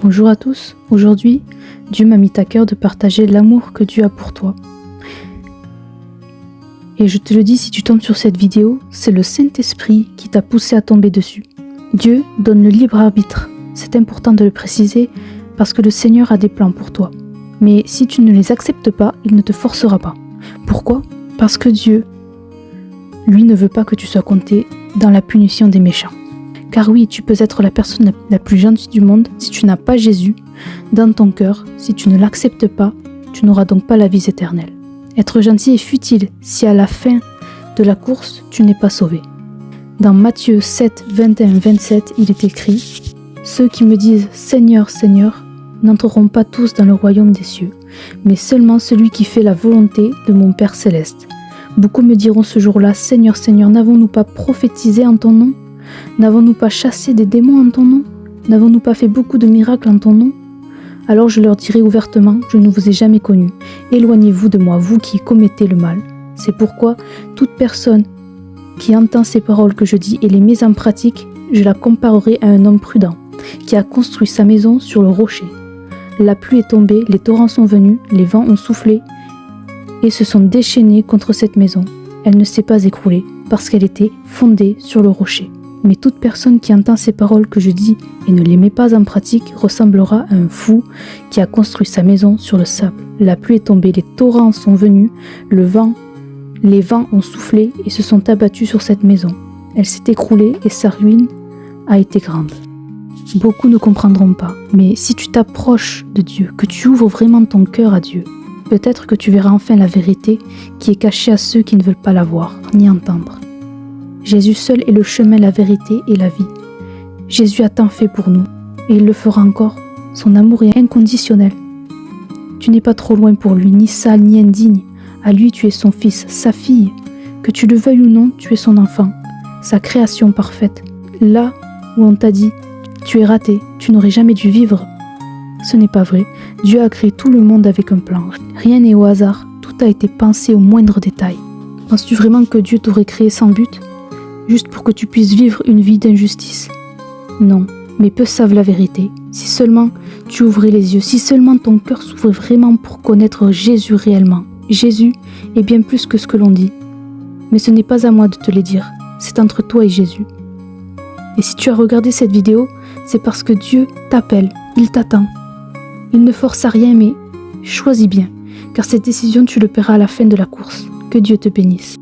Bonjour à tous, aujourd'hui, Dieu m'a mis à cœur de partager l'amour que Dieu a pour toi. Et je te le dis, si tu tombes sur cette vidéo, c'est le Saint-Esprit qui t'a poussé à tomber dessus. Dieu donne le libre arbitre, c'est important de le préciser parce que le Seigneur a des plans pour toi. Mais si tu ne les acceptes pas, il ne te forcera pas. Pourquoi ? Parce que Dieu, lui, ne veut pas que tu sois compté dans la punition des méchants. Car oui, tu peux être la personne la plus gentille du monde, si tu n'as pas Jésus dans ton cœur, si tu ne l'acceptes pas, tu n'auras donc pas la vie éternelle. Être gentil est futile si à la fin de la course, tu n'es pas sauvé. Dans Matthieu 7, 21-27, il est écrit « Ceux qui me disent « Seigneur, Seigneur » n'entreront pas tous dans le royaume des cieux, mais seulement celui qui fait la volonté de mon Père céleste. Beaucoup me diront ce jour-là « Seigneur, Seigneur, n'avons-nous pas prophétisé en ton nom ? N'avons-nous pas chassé des démons en ton nom ? N'avons-nous pas fait beaucoup de miracles en ton nom ? Alors je leur dirai ouvertement, je ne vous ai jamais connus. Éloignez-vous de moi, vous qui commettez le mal. C'est pourquoi toute personne qui entend ces paroles que je dis et les met en pratique, je la comparerai à un homme prudent, qui a construit sa maison sur le rocher. La pluie est tombée, les torrents sont venus, les vents ont soufflé et se sont déchaînés contre cette maison. Elle ne s'est pas écroulée, parce qu'elle était fondée sur le rocher. Mais toute personne qui entend ces paroles que je dis et ne les met pas en pratique ressemblera à un fou qui a construit sa maison sur le sable. La pluie est tombée, les torrents sont venus, les vents ont soufflé et se sont abattus sur cette maison. Elle s'est écroulée et sa ruine a été grande. Beaucoup ne comprendront pas, mais si tu t'approches de Dieu, que tu ouvres vraiment ton cœur à Dieu, peut-être que tu verras enfin la vérité qui est cachée à ceux qui ne veulent pas la voir ni entendre. Jésus seul est le chemin, la vérité et la vie. Jésus a tant fait pour nous, et il le fera encore. Son amour est inconditionnel. Tu n'es pas trop loin pour lui, ni sale, ni indigne. À lui, tu es son fils, sa fille. Que tu le veuilles ou non, tu es son enfant, sa création parfaite. Là où on t'a dit, tu es raté, tu n'aurais jamais dû vivre. Ce n'est pas vrai. Dieu a créé tout le monde avec un plan. Rien n'est au hasard, tout a été pensé au moindre détail. Penses-tu vraiment que Dieu t'aurait créé sans but ? Juste pour que tu puisses vivre une vie d'injustice? Non, mais peu savent la vérité. Si seulement tu ouvrais les yeux, si seulement ton cœur s'ouvrait vraiment pour connaître Jésus réellement. Jésus est bien plus que ce que l'on dit. Mais ce n'est pas à moi de te le dire, c'est entre toi et Jésus. Et si tu as regardé cette vidéo, c'est parce que Dieu t'appelle, il t'attend. Il ne force à rien, mais choisis bien, car cette décision tu le paieras à la fin de la course. Que Dieu te bénisse.